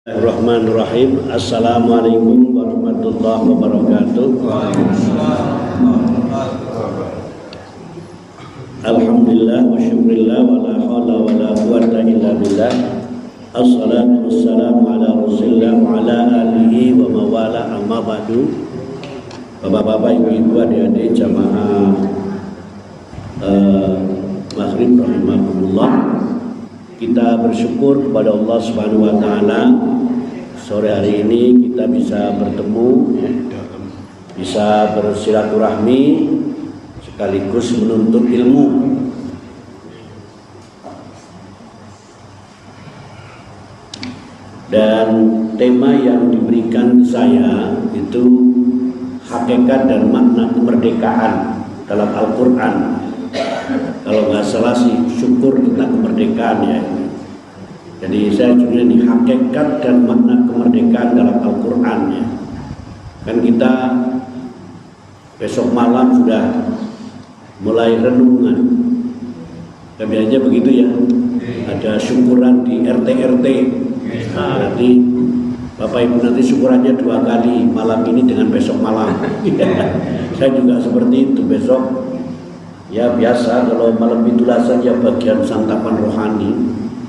Bismillahirrahmanirrahim. Assalamualaikum warahmatullahi wabarakatuh. Alhamdulillah wa syukurillah wa la hawla wa la quwwata illa billah. Assalatu wassalamu ala rasulillah wa ala alihi wa mawala amma ba'du. Bapak-bapak, ibu-ibu, adik-adik jamaah maghrib rahimahumullah. Kita bersyukur kepada Allah Subhanahu wa taala, sore hari ini kita bisa bertemu, bisa bersilaturahmi sekaligus menuntut ilmu. Dan tema yang diberikan saya itu hakikat dan makna kemerdekaan dalam Al-Qur'an. Kalau nggak salah sih syukur tentang kemerdekaan ya. Jadi saya juga ini hakikat dan makna kemerdekaan dalam Al-Quran ya. Kan kita besok malam sudah mulai renungan. Biasanya begitu ya. Ada syukuran di RT-RT. Berarti Bapak Ibu nanti syukurannya 2 kali, malam ini dengan besok malam. Saya juga seperti itu besok. Ya biasa kalau malam itulah saja bagian santapan rohani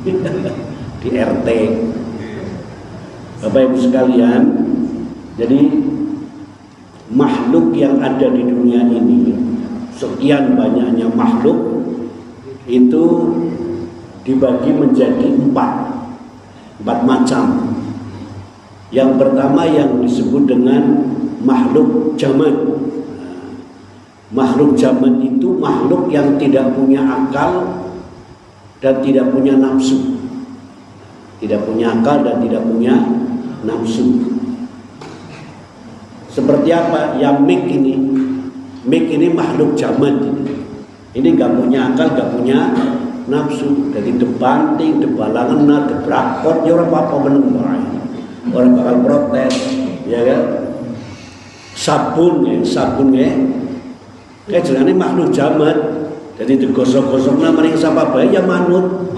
di RT. Bapak Ibu sekalian, jadi makhluk yang ada di dunia ini, sekian banyaknya makhluk itu dibagi menjadi 4 macam. Yang pertama yang disebut dengan makhluk jamat. Makhluk jamat itu makhluk yang tidak punya akal dan tidak punya nafsu. Tidak punya akal dan tidak punya nafsu. Seperti apa? Yang mik ini makhluk jamat ini. Ini gak punya akal, gak punya nafsu. Jadi debanting, debalangan, debrakot, ya orang apa menembak. Orang bakal protes, ya kan? Sabun ya. Kayak jelane makhluk jamat. Jadi digosok-gosokna maring sapa bae ya manut.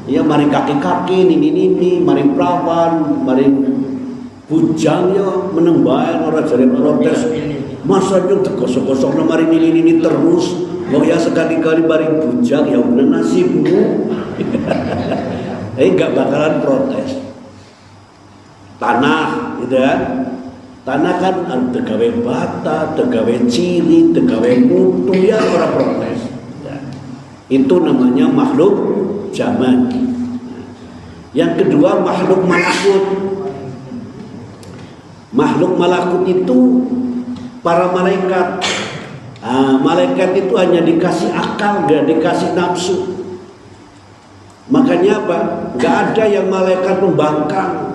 Ya maring kaki-kaki nini, maring prawan, maring bujang ya meneng bae ora jare protes. Masa yo digosok-gosokna maring nini terus. Kok ya sekali-kali maring bujang ya bener nasibmu. Enggak bakalan protes. Tanah gitu kan. Tanah kan tegawe bata, tegawe ciri, tegawe mutu, ya orang protes. Ya. Itu namanya makhluk jamat. Yang kedua makhluk malakut. Makhluk malakut itu para malaikat. Malaikat itu hanya dikasih akal, gak dikasih nafsu. Makanya apa? Gak ada yang malaikat membangkang.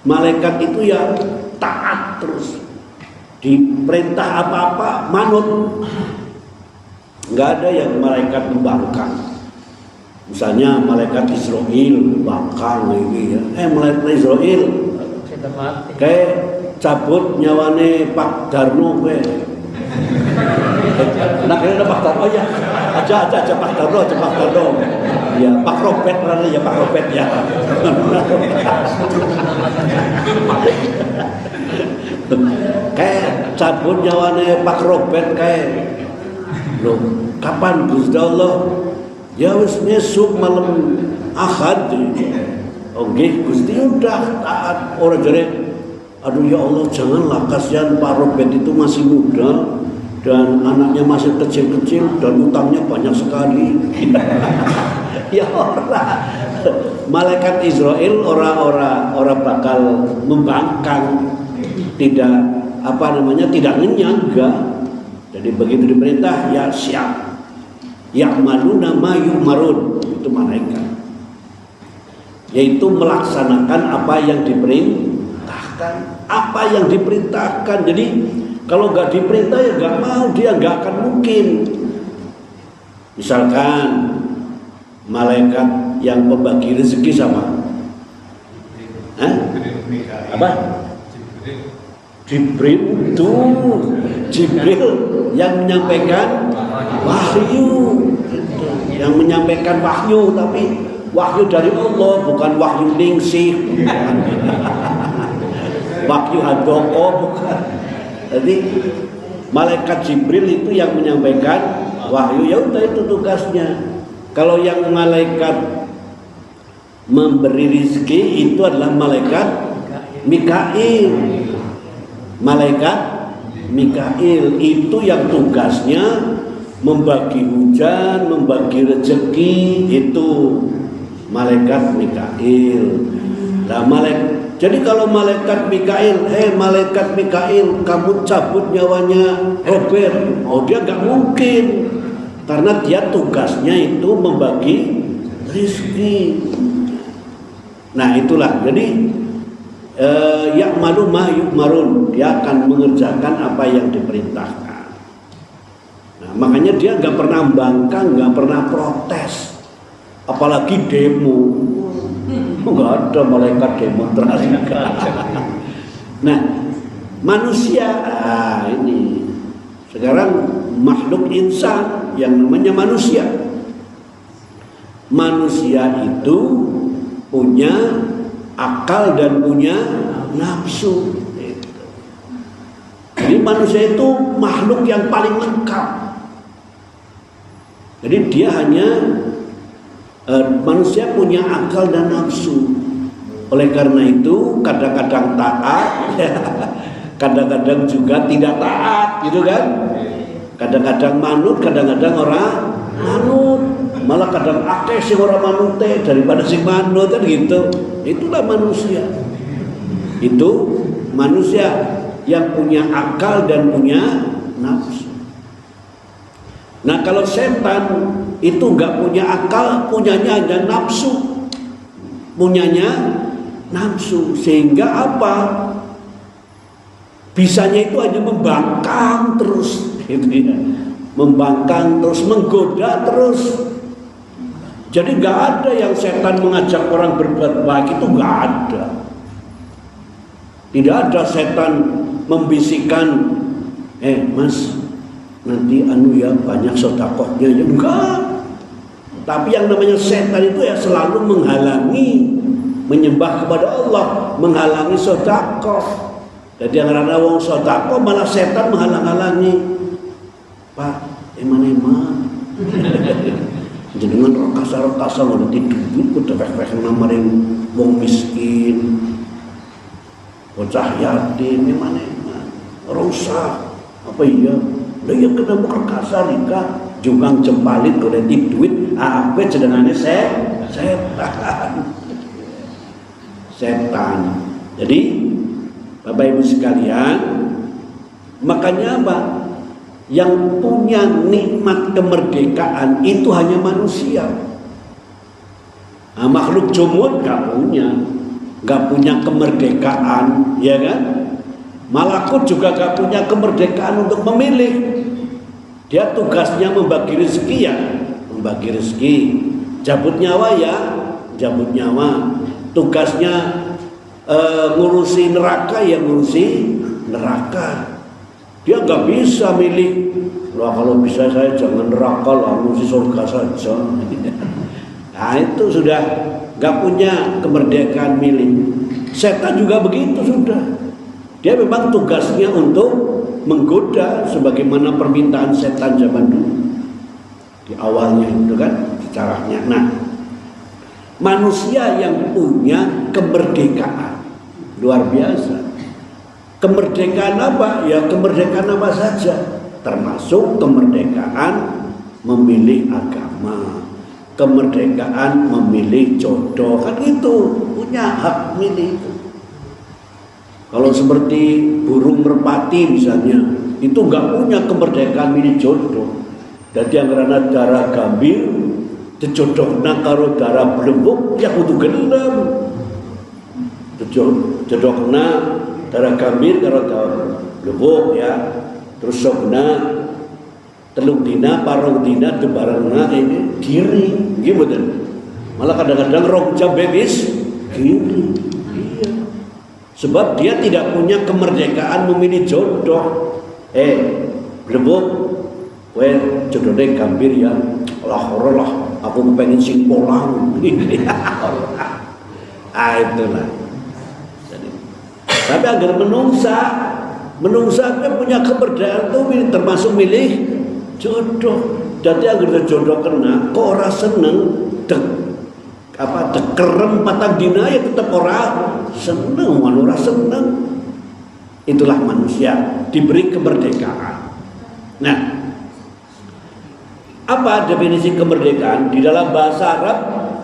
Malaikat itu ya taat terus, diperintah apa-apa manut. Nggak ada yang malaikat membangkang. Misalnya malaikat Israel bangkang ini ya. Malaikat Israel kayak cabut nyawane Pak Darno kayak. Nah kayaknya Pak Darno ya, aja Pak Darno. Ya Pak Robert mana ya Pak Robert ya. Kayak cabut nyawane Pak Robert kayak. Loh, kapan Gusti Allah? Ya wis besok malam Ahad. Oke, Gusti udah taat orang jare. Aduh ya Allah, janganlah, kasihan Pak Robert itu masih muda dan anaknya masih kecil-kecil dan utangnya banyak sekali. Ya orang malaikat Israel orang bakal membangkang, tidak tidak ngenyangga. Jadi begitu diperintah ya siap. Ya'maluna ma yu'marun, itu malaikat. Yaitu melaksanakan apa yang diperintahkan, apa yang diperintahkan. Jadi kalau nggak diperintah ya nggak mau, dia nggak akan mungkin. Misalkan malaikat yang membagi rezeki sama apa? Jibril itu Jibril yang menyampaikan wahyu, tapi wahyu dari Allah, bukan wahyu ningsih, wahyu handoko, bukan. Jadi malaikat Jibril itu yang menyampaikan wahyu, ya udah itu tugasnya. Kalau yang malaikat memberi rizki itu adalah malaikat Mikail. Malaikat Mikail itu yang tugasnya membagi hujan, membagi rezeki, itu malaikat Mikail. Nah, jadi kalau malaikat Mikail, malaikat Mikail, kamu cabut nyawanya Robert, oh dia nggak mungkin, karena dia tugasnya itu membagi rizki. Nah itulah, jadi ya'malu ma yu'marun, dia akan mengerjakan apa yang diperintahkan. Nah, makanya dia nggak pernah bangkang, nggak pernah protes, apalagi demo. Nggak ada malaikat demonstrasi. Nah, manusia ini sekarang makhluk insan yang namanya manusia. Manusia itu punya akal dan punya nafsu. Jadi manusia itu makhluk yang paling lengkap. Jadi dia hanya manusia punya akal dan nafsu. Oleh karena itu kadang-kadang taat, kadang-kadang juga tidak taat, gitu kan? Kadang-kadang manut, kadang-kadang orang manut. Malah kadang akeh sing ora manut daripada sing manut, kan gitu. Itulah manusia. Itu manusia yang punya akal dan punya nafsu. Nah, kalau setan itu nggak punya akal, punyanya hanya nafsu. Punyanya nafsu, sehingga apa? Bisanya itu hanya membangkang terus, gitu ya. Membangkang terus, menggoda terus. Jadi nggak ada yang setan mengajak orang berbuat baik, itu nggak ada. Tidak ada setan membisikkan, mas, nanti ya banyak sedekahnya, ya enggak. Tapi yang namanya setan itu ya selalu menghalangi menyembah kepada Allah, menghalangi sedekah. Jadi yang karena wong sedekah malah setan menghalang-halangi. Pak, eman-eman. Jenengan rokasa-rokasa lho tidur kudu weh-weh namaring wong miskin. Bocah yatim eman-eman. Ora usah. Apa iya? Lah ya kena rokasa nikah jungang jempalit golek duit, apa jenengane setan. Setan. Jadi Bapak Ibu sekalian, makanya apa? Yang punya nikmat kemerdekaan itu hanya manusia. Nah, makhluk jumud gak punya kemerdekaan, ya kan? Malakut juga gak punya kemerdekaan untuk memilih. Dia tugasnya membagi rezeki, ya membagi rezeki. Cabut nyawa, ya cabut nyawa. Tugasnya ngurusi neraka, ya ngurusi neraka. Dia nggak bisa milih. Lah kalau bisa saya jangan neraka lah, ngurusi surga saja. Nah itu sudah nggak punya kemerdekaan milih. Setan juga begitu sudah. Dia memang tugasnya untuk menggoda sebagaimana permintaan setan zaman dulu. Di awalnya itu kan caranya. Nah, manusia yang punya kemerdekaan luar biasa. Kemerdekaan apa? Ya kemerdekaan apa saja, termasuk kemerdekaan memilih agama, kemerdekaan memilih jodoh, kan itu punya hak milih. Kalau seperti burung merpati misalnya, itu nggak punya kemerdekaan milih jodoh. Jadi yang karena darah gambir dijodohna karo darah belembuk, ya kudu gelem. Jodohna darah gambir karo darah belembuk, ya. Terus sokna telung dina parong dina debarengna ini kiri, gimana? Malah kadang-kadang rong jam bebis kiri. Iya. Sebab dia tidak punya kemerdekaan memilih jodoh. Belembuk, jodohnya gambir ya, lah. aku pengen sing polang. Itulah. Jadi, tapi agar menungsa punya kepercayaan tuh termasuk milih jodoh. Jadi agar jodoh kena, kok ora seneng dekerem patang dina ya tetap ora seneng, ora seneng. Itulah manusia diberi kemerdekaan. Nah, apa definisi kemerdekaan? Di dalam bahasa Arab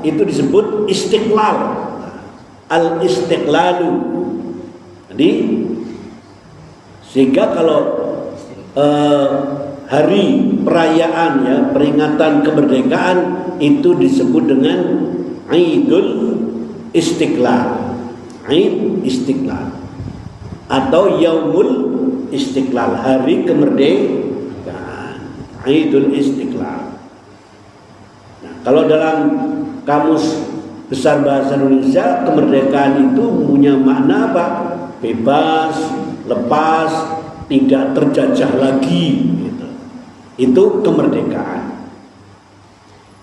itu disebut istiqlal. Al-istiqlalu. Jadi sehingga kalau hari perayaan ya, peringatan kemerdekaan itu disebut dengan Idul Istiqlal. Id Istiqlal atau Yaumul Istiqlal, hari kemerdekaan, Idul Istiqlal. Nah, kalau dalam kamus besar bahasa Indonesia, kemerdekaan itu punya makna apa? Bebas, lepas, tidak terjajah lagi gitu. Itu kemerdekaan.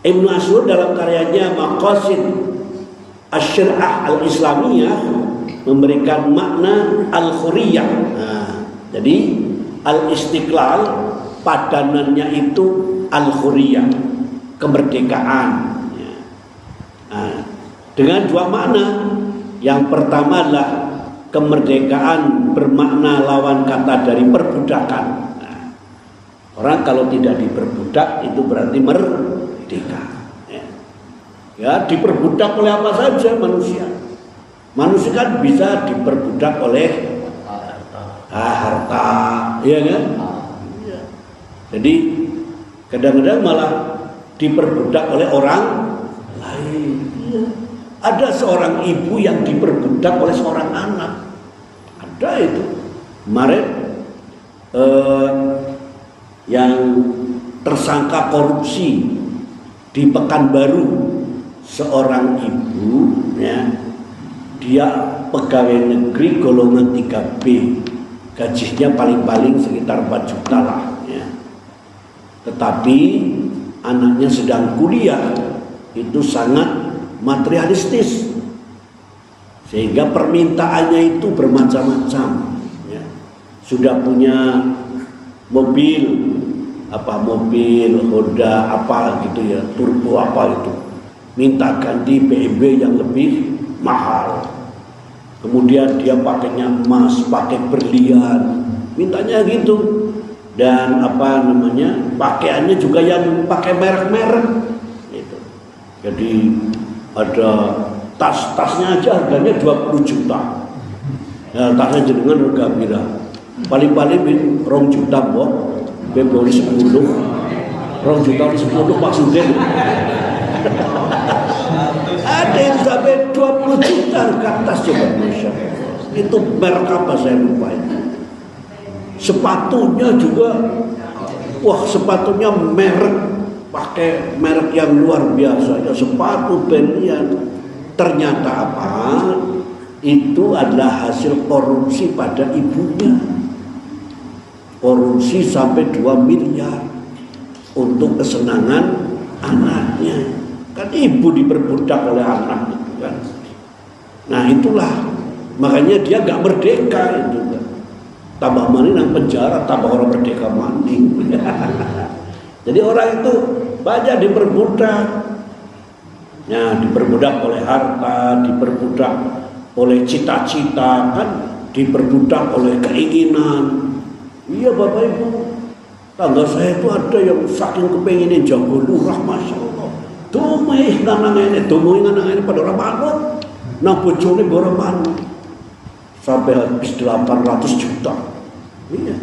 Ibnu Ashur dalam karyanya Maqasid Asy-Syariah Al-Islamiyah memberikan makna al-hurriyah. Nah, jadi al-istiqlal padanannya itu al-hurriyah, kemerdekaan. Nah, dengan dua makna. Yang pertama adalah kemerdekaan bermakna lawan kata dari perbudakan. Nah, orang kalau tidak diperbudak itu berarti merdeka. Ya, diperbudak oleh apa saja manusia. Manusia kan bisa diperbudak oleh harta, ya kan? Ya. Jadi kadang-kadang malah diperbudak oleh orang lain. Ya. Ada seorang ibu yang diperbudak oleh seorang anak. Ada itu. Kemarin yang tersangka korupsi di Pekanbaru, seorang ibu ya, dia pegawai negeri golongan 3B, gajinya paling-paling sekitar 4 juta lah ya. Tetapi anaknya sedang kuliah, itu sangat materialistis, sehingga permintaannya itu bermacam-macam ya. Sudah punya mobil, mobil Honda apa gitu ya, turbo apa itu, minta ganti BMW yang lebih mahal. Kemudian dia pakainya emas, pakai berlian, mintanya gitu. Dan pakaiannya juga yang pakai merek-merek gitu. Jadi ada tasnya aja harganya 20 juta. Ya, tasnya jenengan harga pira? Paling-paling 2 juta kok. Bebori 10. 2 juta 10 maksudnya. Ada yang sampai 20 juta ke atas coba, Masya Allah. Itu merek apa saya lupa itu. Sepatunya juga, sepatunya merek, pakai merek yang luar biasa ya, sepatu berlian. Ternyata apa? Itu adalah hasil korupsi pada ibunya. Korupsi sampai 2 miliar untuk kesenangan anaknya. Kan ibu diperbudak oleh anak itu kan. Nah itulah, makanya dia gak merdeka itu kan. Tambah mani nang penjara, tambah orang merdeka mandi. Jadi orang itu banyak diperbudak. Ya, diperbudak oleh harta, diperbudak oleh cita-cita, kan diperbudak oleh keinginan. Iya Bapak Ibu, tangga saya itu ada yang saking kepenginin jago lurah, Masya Allah. Dumeh nganang-ngene pada orang manut. Nah bojone orang manut. Sampai habis 800 juta. Iya.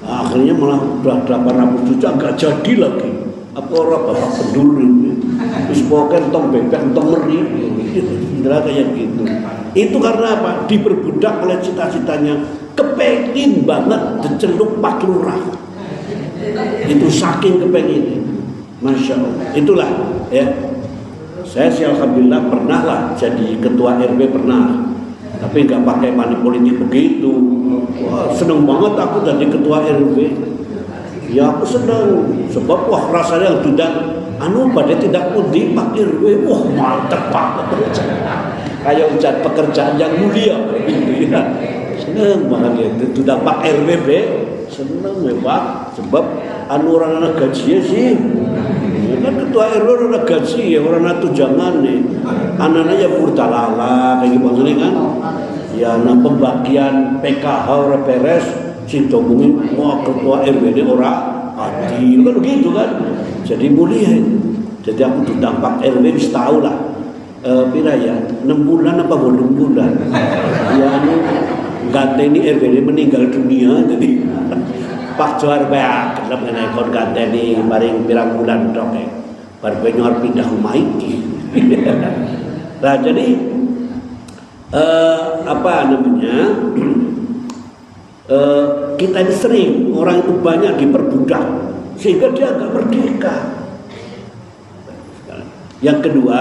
Nah, akhirnya malah udah 800 juta enggak jadi lagi. Apa orang bapak peduli. Terus pokoknya tong bebek, tong meri. Kira kayak gitu. Itu karena apa? Diperbudak oleh cita-citanya. Kepengin banget diceluk Pak Lurah. Itu saking kepengin. Masya Allah. Itulah ya. Saya sih alhamdulillah pernah lah jadi ketua RW pernah. Tapi nggak pakai money politik begitu. Wah, seneng banget aku jadi ketua RW. Ya aku senang sebab wah rasanya sudah pada tidak pundi Pak RW, wah mantep banget kayak ujian pekerjaan yang mulia gitu ya. Senang banget ya sudah Pak RW senang ya Pak, sebab orang anak gaji sih kan ketua RW orang gaji ya, orang tunjangan nih anaknya ya purtalala kayak gitu kan ya. Nah pembagian PKH orang beres si domongin wah ketua RW ini orang adil kan begitu kan, jadi mulia. Jadi aku tuh dampak RW bisa tahu lah pira ya 6 bulan apa 8 bulan ya ganteni RW ini meninggal dunia. Jadi Pak Johar bae kelem ngene kon ganteni paring pirang bulan tok bar benyor pindah rumah iki. Nah jadi apa namanya kita ini sering orang itu banyak diperbudak sehingga dia agak merdeka. Yang kedua,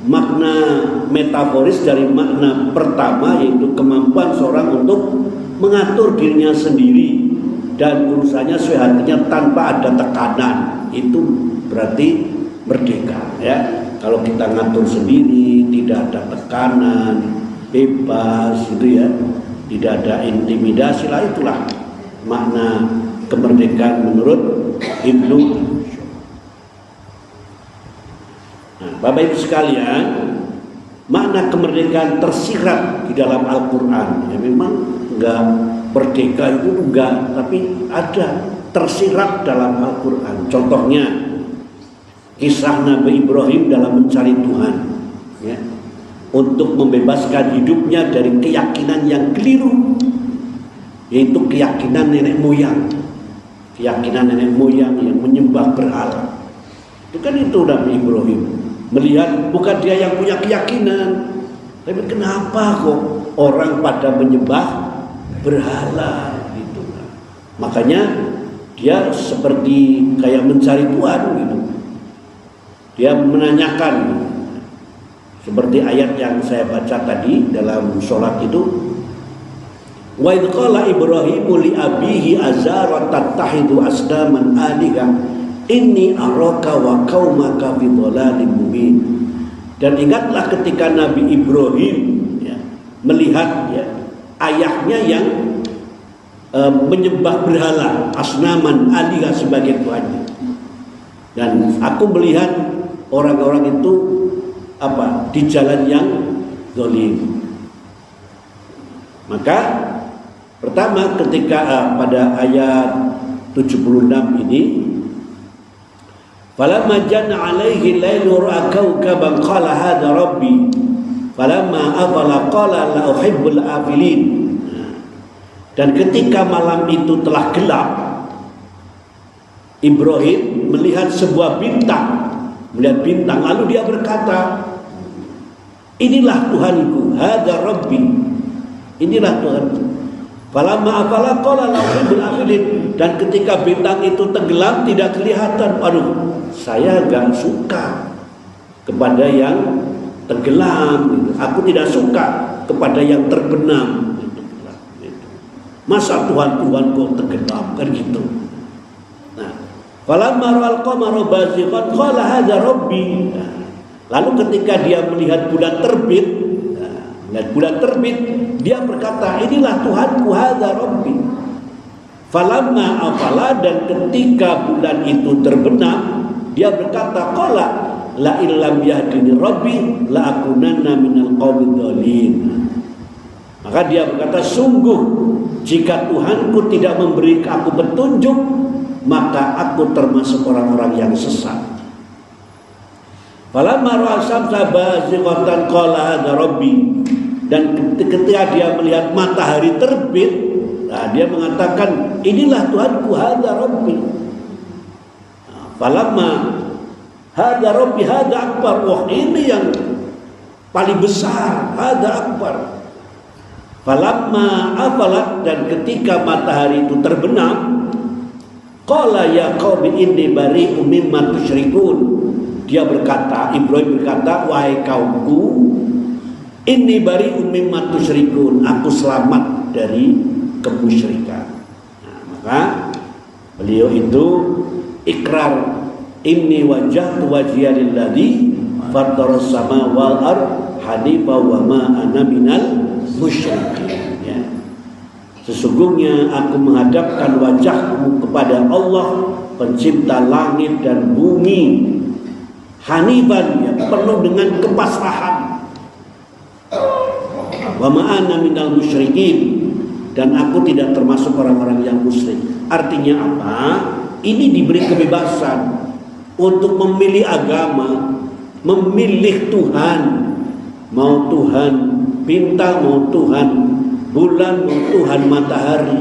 makna metaforis dari makna pertama yaitu kemampuan seorang untuk mengatur dirinya sendiri dan urusannya sesuai hatinya tanpa ada tekanan, itu berarti merdeka ya. Kalau kita ngatur sendiri, tidak ada tekanan, bebas gitu ya, tidak ada intimidasi lah, itulah makna kemerdekaan menurut Ibnu. Nah, Bapak Ibu sekalian, makna kemerdekaan tersirat di dalam Al-Quran. Ya memang enggak merdeka itu enggak, tapi ada tersirat dalam Al-Quran. Contohnya kisah Nabi Ibrahim dalam mencari Tuhan ya, untuk membebaskan hidupnya dari keyakinan yang keliru, yaitu keyakinan nenek moyang yang menyembah berhala. Itu kan itu Nabi Ibrahim melihat bukan dia yang punya keyakinan, tapi kenapa kok orang pada menyembah berhala gitu. Makanya dia seperti kayak mencari Tuhan gitu. Dia menanyakan seperti ayat yang saya baca tadi dalam sholat itu, wa idh qala Ibrahimu li abihi azara tattahidu asnaman aliha inni araka wa qaumaka fi dhalalin mubin. Dan ingatlah ketika Nabi Ibrahim ya, melihat ya, ayahnya yang menyembah berhala, asnaman aliha sebagai tuannya. Dan aku melihat orang-orang itu di jalan yang zalim. Maka pertama ketika pada ayat 76 ini, falamma janna alaihi lailu ra'a kawkaban qala hadha rabbi falamma afala qala la uhibbul afilin. Dan ketika malam itu telah gelap, Ibrahim melihat sebuah bintang, lalu dia berkata, inilah Tuhanku, hadza rabbi, inilah Tuhanku. Falamma afala qala la uhibbul afilin. Dan ketika bintang itu tenggelam tidak kelihatan, aduh, saya enggak suka kepada yang tenggelam, aku tidak suka kepada yang terbenam. Masa Tuhan kok tenggelam kan gitu. Nah, falamma ra'al qamara bazighan qala hadza rabbi. Lalu ketika dia melihat bulan terbit, dia berkata, inilah Tuhanku, hadza rabbi. Falamma afala, dan ketika bulan itu terbenam, dia berkata, qala la illam yahdini rabbi la akunanna minal qaumidh dhalin. Maka dia berkata, sungguh jika Tuhanku tidak memberi aku petunjuk, maka aku termasuk orang-orang yang sesat. Falamma ra'a syamsa bazighatan qala hadza rabbi. Dan ketika dia melihat matahari terbit, dia mengatakan, inilah Tuhanku, hadza rabbi. Falamma hadza rabbi hadza akbar. Wah, ini yang paling besar, hadza akbar. Falamma afalat, dan ketika matahari itu terbenam, qala ya qaumi inni bari'um mimma tusyrikun. Dia berkata, Ibrahim berkata, wahai kaumku, inni bari'um mimma tusyrikun, aku selamat dari kemusyrikan. Nah, maka Beliau itu ikrar, inni wajjahtu wajhiya lilladzi fattaras sama wal ard hanifa wa ma ana minal musyrikin. Ya. Sesungguhnya aku menghadapkan wajahku kepada Allah, pencipta langit dan bumi, hanifan, ya, penuh dengan kepasrahan. Wa ma ana minal musyrikin, dan aku tidak termasuk orang-orang yang musyrik. Artinya apa? Ini diberi kebebasan untuk memilih agama, memilih Tuhan, mau Tuhan bintang, mau Tuhan bulan, mau Tuhan matahari,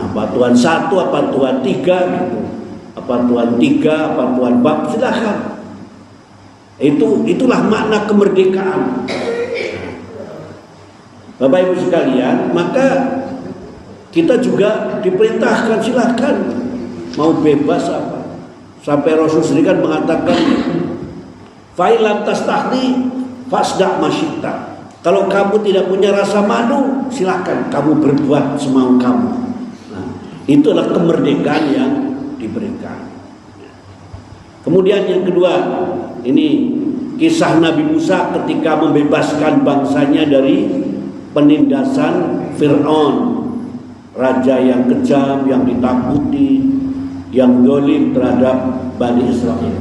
apa Tuhan satu, apa Tuhan tiga, gitu. Apa Tuhan tiga, apa Tuhan bab, silahkan. Itulah makna kemerdekaan. Bapak Ibu sekalian, maka kita juga diperintahkan, silahkan mau bebas apa. Sampai Rasul sendiri kan mengatakan, fa'ilam tastahli fasda' masyita. Kalau kamu tidak punya rasa malu, silahkan kamu berbuat semau kamu. Nah, itulah kemerdekaan yang diberikan. Kemudian yang kedua, ini kisah Nabi Musa ketika membebaskan bangsanya dari penindasan Fir'aun, raja yang kejam, yang ditakuti, yang zalim terhadap Bani Israel.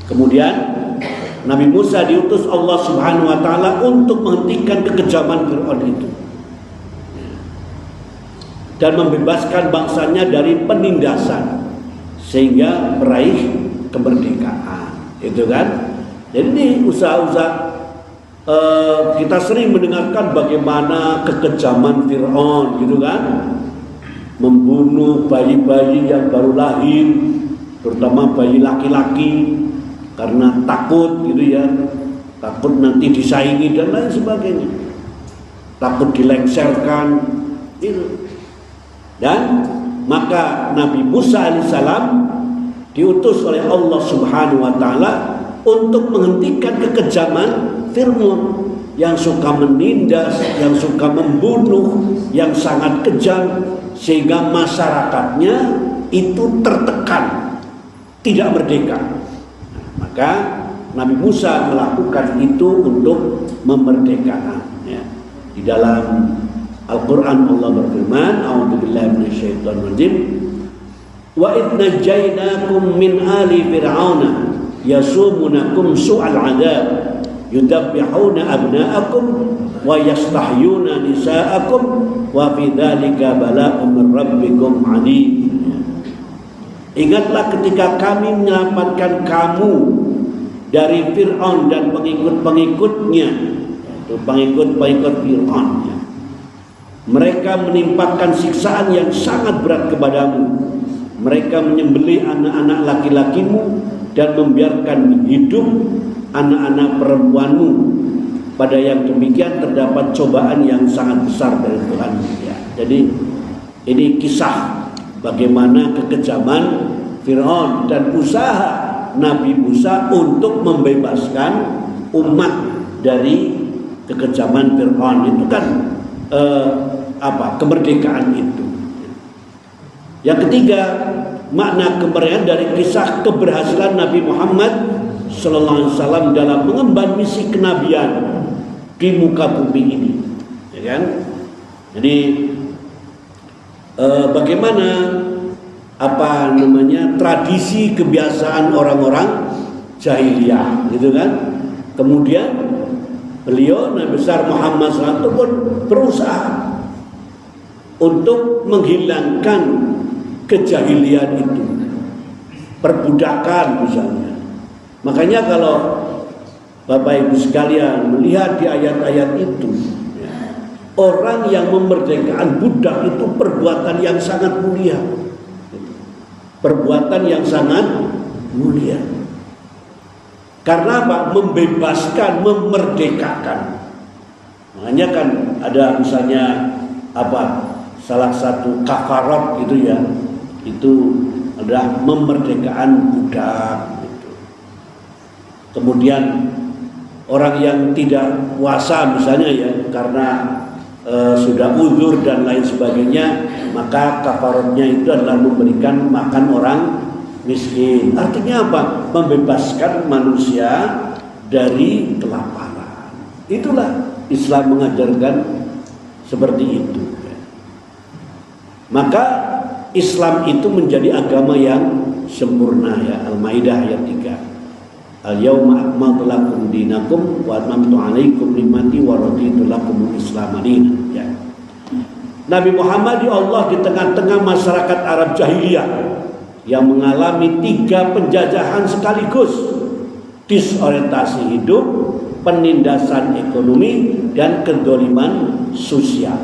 Kemudian Nabi Musa diutus Allah Subhanahu wa taala untuk menghentikan kekejaman Fir'aun itu dan membebaskan bangsanya dari penindasan sehingga meraih kemerdekaan. Itu kan? Jadi ini usaha-usaha kita sering mendengarkan bagaimana kekejaman Fir'aun, gitu kan? Membunuh bayi-bayi yang baru lahir, terutama bayi laki-laki, karena takut, gitu ya, takut nanti disaingi dan lain sebagainya, takut dilengserkan, gitu. Dan maka Nabi Musa alaihissalam diutus oleh Allah Subhanahu wa taala untuk menghentikan kekejaman Fir'aun yang suka menindas, yang suka membunuh, yang sangat kejam, sehingga masyarakatnya itu tertekan, tidak merdeka. Maka Nabi Musa melakukan itu untuk memerdekakan. Ya. Di dalam Al-Quran Allah berfirman, a'udzubillahi minasyaitonirrajim, wa idh najjaynakum min ali fir'auna yasumunakum su'al 'adzab yudabbihuna abna'akum wa yastahyuna nisa'akum wa fi dzalika bala'un min rabbikum 'alim. Ingatlah ketika kami menyelamatkan kamu dari Fir'aun dan pengikut-pengikutnya, yaitu pengikut-pengikut Fir'aun. Mereka menimpakan siksaan yang sangat berat kepadamu. Mereka menyembelih anak-anak laki-lakimu dan membiarkan hidup anak-anak perempuanmu. Pada yang demikian terdapat cobaan yang sangat besar dari Tuhan. Ya, jadi ini kisah bagaimana kekejaman Fir'aun dan usaha Nabi Musa untuk membebaskan umat dari kekejaman Fir'aun. Itu kan kemerdekaan itu. Yang ketiga, makna kemerdekaan dari kisah keberhasilan Nabi Muhammad sallallahu alaihi wasallam dalam mengemban misi kenabian di muka bumi ini, ya kan? Jadi bagaimana tradisi kebiasaan orang-orang jahiliyah, gitu kan? Kemudian beliau Nabi besar Muhammad SAW pun berusaha untuk menghilangkan kejahilian itu, perbudakan misalnya. Makanya kalau Bapak Ibu sekalian melihat di ayat-ayat itu, orang yang memerdekakan budak itu perbuatan yang sangat mulia. Perbuatan yang sangat mulia. Karena apa? Membebaskan, memerdekakan. Makanya kan ada misalnya salah satu kafarat gitu ya, itu adalah memerdekakan budak gitu. Kemudian orang yang tidak puasa misalnya ya, karena sudah uzur dan lain sebagainya, maka kafaratnya itu adalah memberikan makan orang miskin. Artinya apa? Membebaskan manusia dari kelaparan. Itulah Islam mengajarkan seperti itu. Maka Islam itu menjadi agama yang sempurna ya. Al-Maidah ayat 3. Al-yawma akmaltu lakum dinakum wa atmamtu alaikum ni'mati wa raditu lakumul Islam dinan ya. Nabi Muhammad ya Allah di tengah-tengah masyarakat Arab jahiliyah yang mengalami 3 penjajahan sekaligus, disorientasi hidup, penindasan ekonomi, dan kedoliman sosial.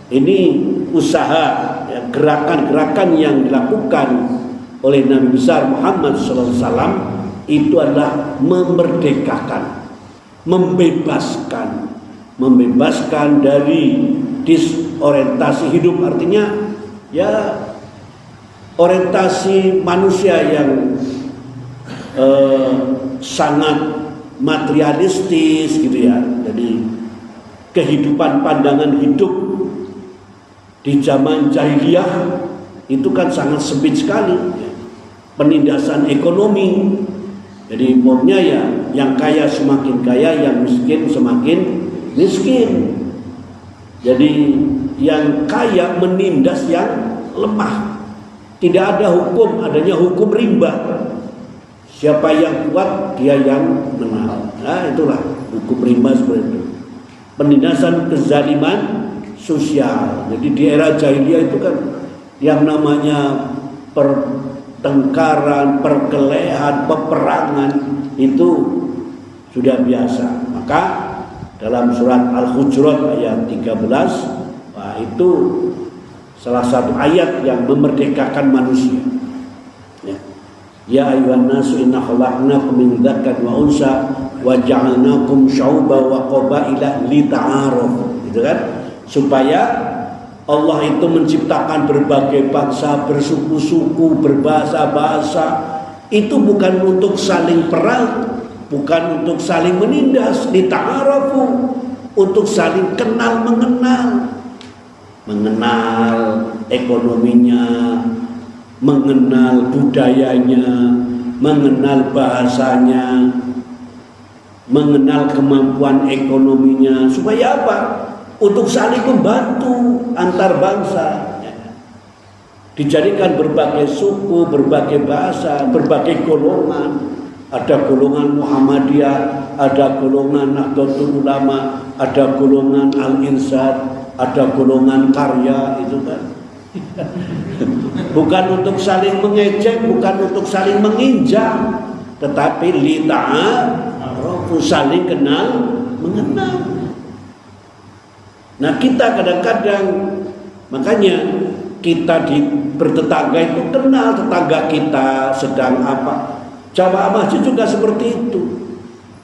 Ini usaha ya, gerakan-gerakan yang dilakukan oleh Nabi besar Muhammad SAW itu adalah memerdekakan, membebaskan dari disorientasi hidup. Artinya ya orientasi manusia yang sangat materialistis gitu ya. Jadi kehidupan, pandangan hidup di zaman jahiliyah itu kan sangat sempit sekali. Penindasan ekonomi. Jadi umumnya ya yang kaya semakin kaya, yang miskin semakin miskin. Jadi yang kaya menindas yang lemah. Tidak ada hukum, adanya hukum rimba. Siapa yang kuat dia yang menang. Nah, itulah hukum rimba seperti itu. Penindasan kezaliman sosial. Jadi di era jahiliyah itu kan yang namanya pertengkaran, perkelahian, peperangan itu sudah biasa. Maka dalam surat Al-Hujurat ayat 13, itu salah satu ayat yang memerdekakan manusia. Ya ayyuhan nasu inna khalaqnakum min dzakarin wa unsa wa ja'alnakum syu'uban wa qabaila lita'arafu. Gitu kan? Supaya Allah itu menciptakan berbagai bangsa, bersuku-suku, berbahasa-bahasa. Itu bukan untuk saling perang, bukan untuk saling menindas, lita'arafu, untuk saling kenal mengenal. Mengenal ekonominya, mengenal budayanya, mengenal bahasanya, mengenal kemampuan ekonominya. Supaya apa? Untuk saling membantu antar bangsa. Dijadikan berbagai suku, berbagai bahasa, berbagai golongan. Ada golongan Muhammadiyah, ada golongan Nahdlatul Ulama, ada golongan Al-Insad, ada golongan karya, itu kan. Bukan untuk saling mengejek, bukan untuk saling menginjak, tetapi lita'arafu, saling kenal mengenal. Nah, kita kadang-kadang, makanya kita bertetangga itu kenal tetangga kita sedang apa. Jamaah masjid juga seperti itu.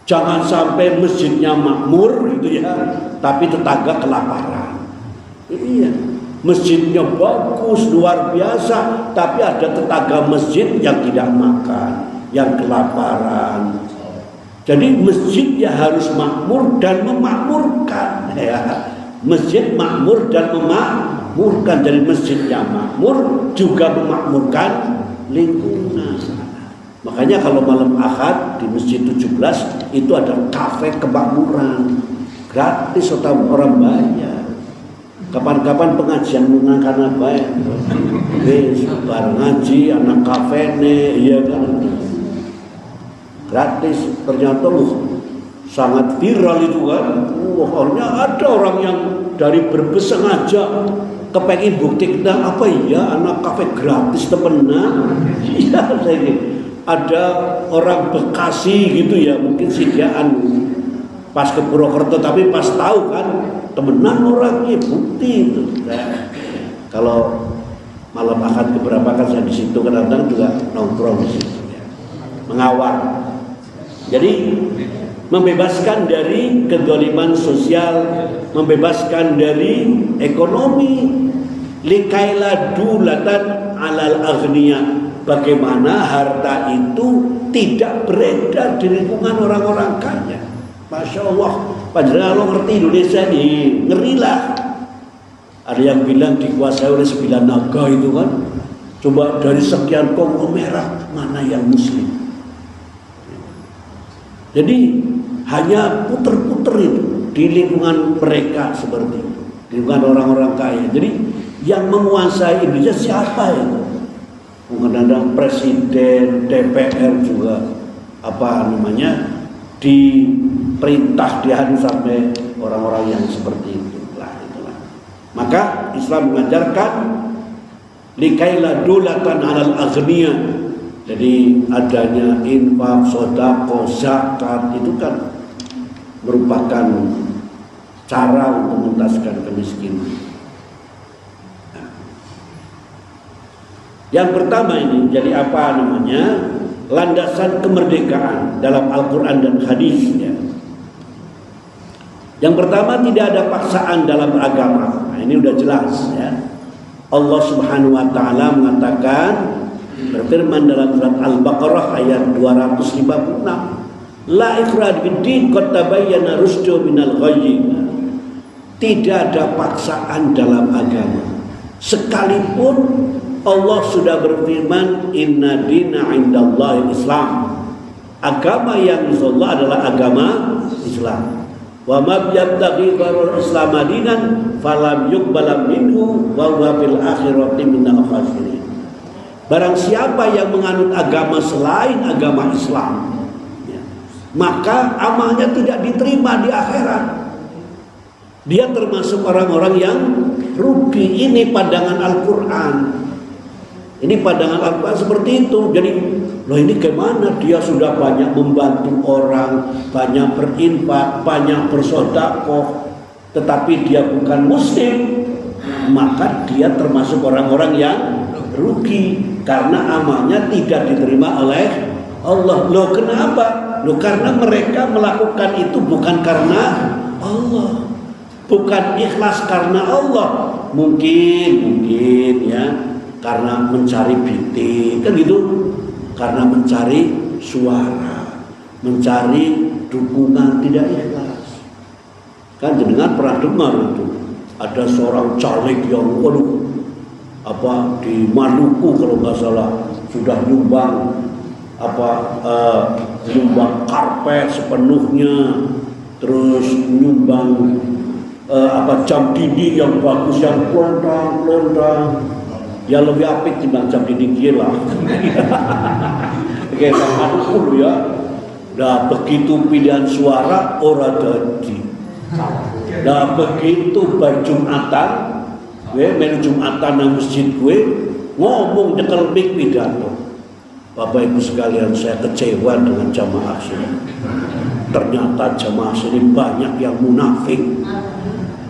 Jangan sampai masjidnya makmur gitu ya, tapi tetangga kelaparan. Iya, masjidnya bagus luar biasa, tapi ada tetangga masjid yang tidak makan, yang kelaparan. Jadi masjid ya harus makmur dan memakmurkan ya. Masjid makmur dan memakmurkan. Dari masjidnya makmur juga memakmurkan lingkungan. Makanya kalau malam Ahad di Masjid 17 itu ada kafe kemakmuran gratis atau orang bayar. Kapan-kapan pengajian menggunakan apa ya? Bareng ngaji, anak kafe nih, iya kan? Gratis. Ternyata sangat viral itu kan. Akhirnya ada orang yang dari Brebes sengaja kepengen buktikan apa ya anak kafe gratis temenan. Iya, ada orang Bekasi gitu ya, mungkin sediaan pas ke Purwokerto, tapi pas tahu kan temenan orangnya, bukti itu. Nah, kalau malam Ahad beberapa kan saya di situ, kadang-kadang juga nongkrong di situ ya, mengawal. Jadi membebaskan dari kedoliman sosial, membebaskan dari ekonomi, likaila dulatan alal aghniya. Bagaimana harta itu tidak beredar di lingkungan orang-orang kaya. Masya Allah, padahal lo ngerti Indonesia nih, ngerilah. Ada yang bilang dikuasai oleh 9 naga itu kan. Coba dari sekian konglomerat mana yang muslim. Jadi hanya puter-puter itu di lingkungan mereka seperti itu. Di lingkungan orang-orang kaya. Jadi yang menguasai Indonesia siapa itu? Bukan ada presiden, DPR juga diperintah diadu sampai orang-orang yang seperti itu. Maka Islam mengajarkan likaila dulatan alal aghniya. Jadi adanya infak, sedekah, zakat itu kan merupakan cara untuk menuntaskan kemiskinan. Yang pertama ini jadi landasan kemerdekaan dalam Al-Quran dan hadisnya. Yang pertama, tidak ada paksaan dalam agama. Nah, ini udah jelas ya. Allah Subhanahu wa taala mengatakan, berfirman dalam surat Al-Baqarah ayat 256, la ikrah fid-din qad tabayyana rusdu minal ghayy. Tidak ada paksaan dalam agama. Sekalipun Allah sudah berfirman, inna dina indallahi Islam. Agama yang insya Allah adalah agama Islam. Wa ma yabtaghi ghairul Islam dinan falam yuqbal minhu wa huwa fil akhirati minal khasirin. Barang siapa yang menganut agama selain agama Islam, maka amalnya tidak diterima di akhirat. Dia termasuk orang-orang yang rugi. Ini pandangan Al-Quran. Ini pandangan Al-Quran seperti itu. Jadi, loh ini gimana? Dia sudah banyak membantu orang, banyak berinfak, banyak bersedekah, tetapi dia bukan muslim, maka dia termasuk orang-orang yang rugi karena amalnya tidak diterima oleh Allah. Loh kenapa? Loh karena mereka melakukan itu bukan karena Allah, bukan ikhlas karena Allah. Mungkin ya karena mencari bintik kan gitu, karena mencari suara, mencari dukungan, tidak ikhlas. Kan jenengan pernah dengar itu ada seorang caleg yang di Maluku kalau nggak salah sudah nyumbang nyumbang karpet sepenuhnya, terus nyumbang jam dinding yang bagus yang kelondang. Ya lebih apik timbang jam dinding gila. Kayak Maluku ya. Nah begitu pilihan suara ora dadi. Nah begitu berjumatan, melu Jumatan nang masjid gue ngomong nyekel mic pidato. Bapak Ibu sekalian, saya kecewa dengan jamaah sini. Ternyata jamaah sini banyak yang munafik.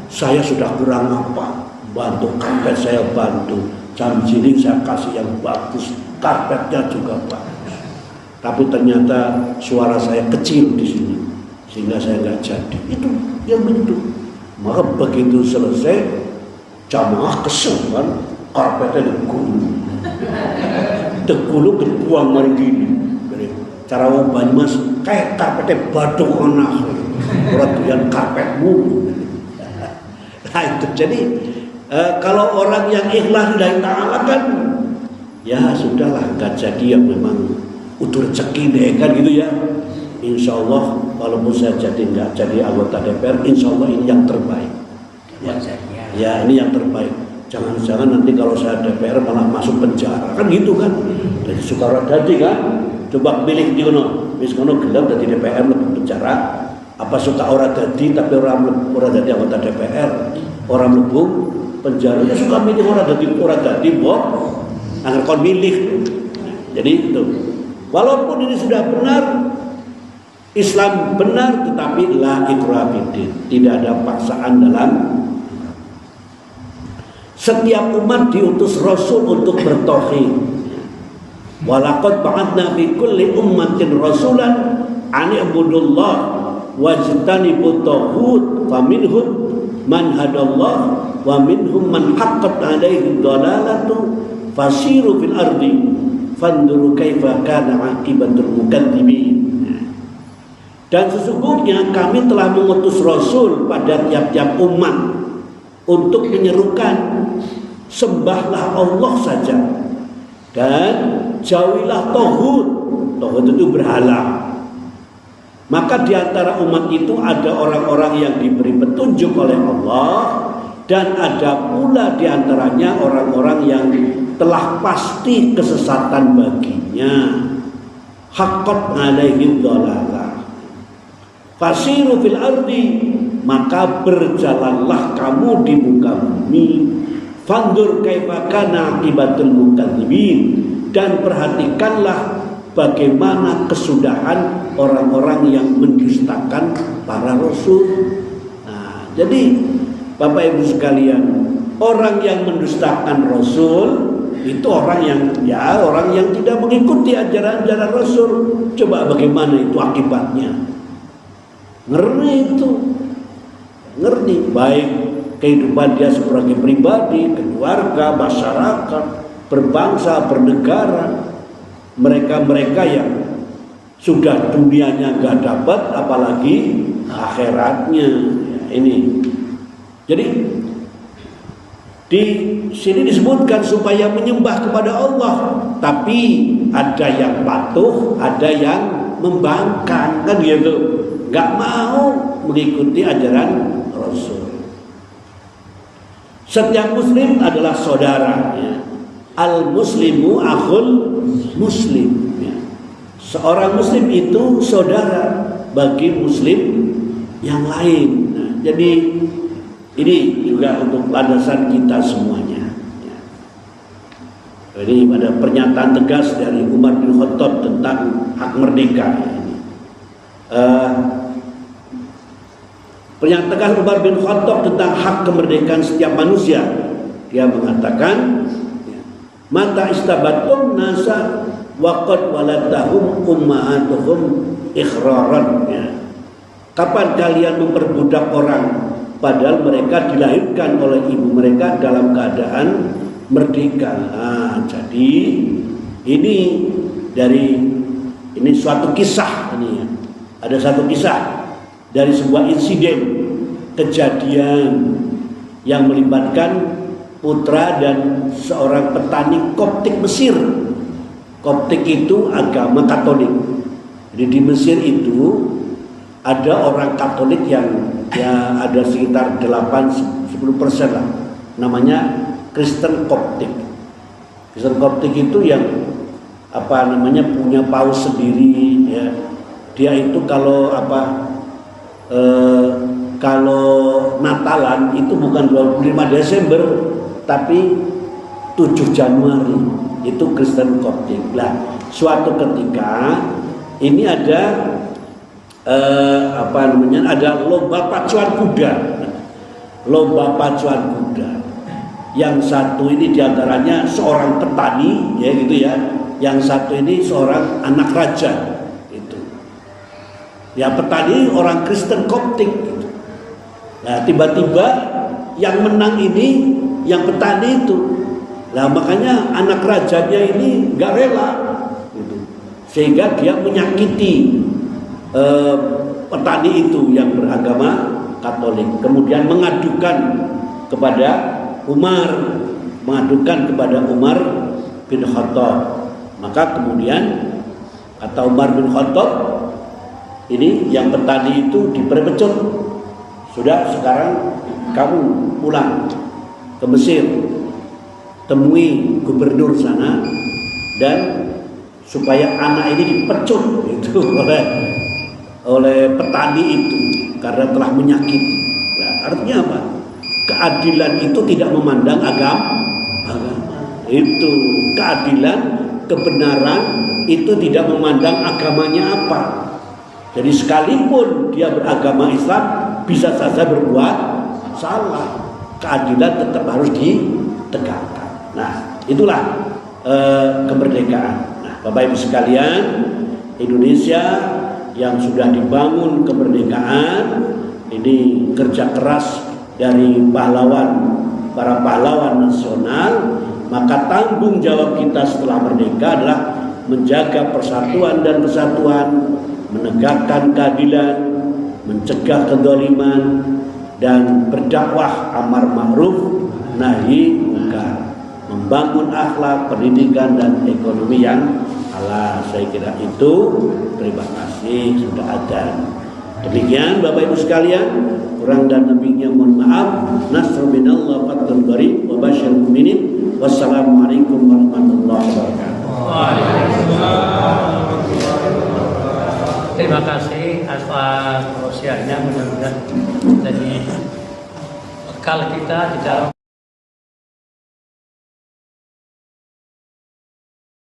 Saya sudah kurang apa? Bantu karpet saya bantu, jam dinding saya kasih yang bagus, karpetnya juga bagus. Tapi ternyata suara saya kecil di sini, sehingga saya nggak jadi. Itu yang begitu. Maka begitu selesai, jamaah kesel kan, karpetnya digulung dibuang mari gini. Cara wong Banyumas kayak karpetnya badung anak, ora doyan karpetmu. Nah itu jadi kalau orang yang ikhlas lillahi ta'ala kan ya sudahlah, nggak jadi yang memang udah rezeki deh kan gitu ya. Insya Allah walaupun saya nggak jadi anggota DPR, insya Allah ini yang terbaik. Ya ini yang terbaik. Jangan-jangan nanti kalau saya DPR malah masuk penjara kan gitu kan. Jadi sukara dadi kan. Coba pilih di kono, wis kono gelem dadi DPR lebih penjara. Apa suka orang dadi tapi orang dadi anggota DPR, orang mlebu penjara. Ya suka milih orang dadi mbok agar kon milih. Jadi itu. Walaupun ini sudah benar, Islam benar, tetapi la ikrah fiddin, tidak ada paksaan dalam. Setiap umat diutus Rasul untuk bertauhid. Walaqad ba'atsna fi kulli ummatin rasulan an i'budullah wajtanibut taghut faminhum man hadallah wa minhum man haqqat 'alaihi dhalalatu fasiru fil ardi fanduru kaifa kana 'aqibatul mukadzibin. Dan sesungguhnya kami telah mengutus Rasul pada tiap-tiap umat untuk menyerukan sembahlah Allah saja dan jauhilah tauhid. Tauhid itu berhala. Maka di antara umat itu ada orang-orang yang diberi petunjuk oleh Allah, dan ada pula di antaranya orang-orang yang telah pasti kesesatan baginya. Haqqat alaihim dhalalah. Fasiru fil ardi, maka berjalanlah kamu di muka bumi. Fandur kaifa kana aqibatul mukadzibin, dan perhatikanlah bagaimana kesudahan orang-orang yang mendustakan para rasul. Nah, jadi Bapak Ibu sekalian, orang yang mendustakan rasul itu orang yang tidak mengikuti ajaran-ajaran rasul. Coba bagaimana itu akibatnya? Ngeri itu. Ngeri, baik kehidupan dia sebagai pribadi, keluarga, masyarakat, berbangsa, bernegara. Mereka-mereka yang sudah dunianya gak dapat, apalagi akhiratnya. Ini. Jadi di sini disebutkan supaya menyembah kepada Allah, tapi ada yang patuh, ada yang membangkang, kan gitu. Gak mau mengikuti ajaran Rasul. Setiap muslim adalah saudara, ya. Al-muslimu akhul muslim, ya. Seorang muslim itu saudara bagi muslim yang lain. Nah, jadi ini juga untuk landasan kita semuanya, ya. Jadi ada pernyataan tegas dari Umar bin Khattab tentang hak merdeka, ya. Pernyataan tegas Umar bin Khattab tentang hak kemerdekaan setiap manusia. Dia mengatakan, mata istabatum nasa waqad waladahum ummahatuhum ikhraran, ya. Kapan kalian memperbudak orang padahal mereka dilahirkan oleh ibu mereka dalam keadaan merdeka. Nah, jadi ini suatu kisah ini, ya. Ada satu kisah dari sebuah insiden kejadian yang melibatkan putra dan seorang petani Koptik Mesir. Koptik itu agama Katolik. Jadi di Mesir itu ada orang Katolik yang ya ada sekitar 8-10% lah. Namanya Kristen Koptik. Kristen Koptik itu yang punya paus sendiri, ya. Dia itu kalau Natalan itu bukan 25 Desember tapi 7 Januari, itu Kristen Koptik. Nah, suatu ketika ini ada ada lomba pacuan kuda. Lomba pacuan kuda. Yang satu ini diantaranya seorang petani, ya gitu ya. Yang satu ini seorang anak raja. Ya, petani orang Kristen Koptik gitu. Nah, tiba-tiba yang menang ini yang petani itu. Nah, makanya anak rajanya ini gak rela gitu. Sehingga dia menyakiti petani itu yang beragama Katolik. Kemudian mengadukan kepada Umar bin Khattab. Maka kemudian kata Umar bin Khattab, ini yang petani itu diperpecut. Sudah, sekarang kamu pulang ke Mesir, temui gubernur sana, dan supaya anak ini dipecut itu oleh petani itu karena telah menyakiti. Nah, artinya apa? Keadilan itu tidak memandang agama. Itu keadilan, kebenaran itu tidak memandang agamanya apa. Jadi sekalipun dia beragama Islam bisa saja berbuat salah, keadilan tetap harus ditegakkan. Nah, itulah kemerdekaan. Nah, Bapak Ibu sekalian, Indonesia yang sudah dibangun kemerdekaan ini kerja keras dari para pahlawan nasional, maka tanggung jawab kita setelah merdeka adalah menjaga persatuan dan kesatuan, menegakkan keadilan, mencegah kezaliman, dan berdakwah amar ma'ruf nahi munkar, membangun akhlak, pendidikan dan ekonomi yang halal. Saya kira itu. Terima kasih sudah ada. Demikian Bapak Ibu sekalian, kurang dan lebihnya mohon maaf. Nasrul minallah fathul qarib wa basyiril mu'minin. Wassalamualaikum warahmatullahi wabarakatuh. Terima kasih atas perhatiannya, mudah-mudahan jadi bekal kita di dalam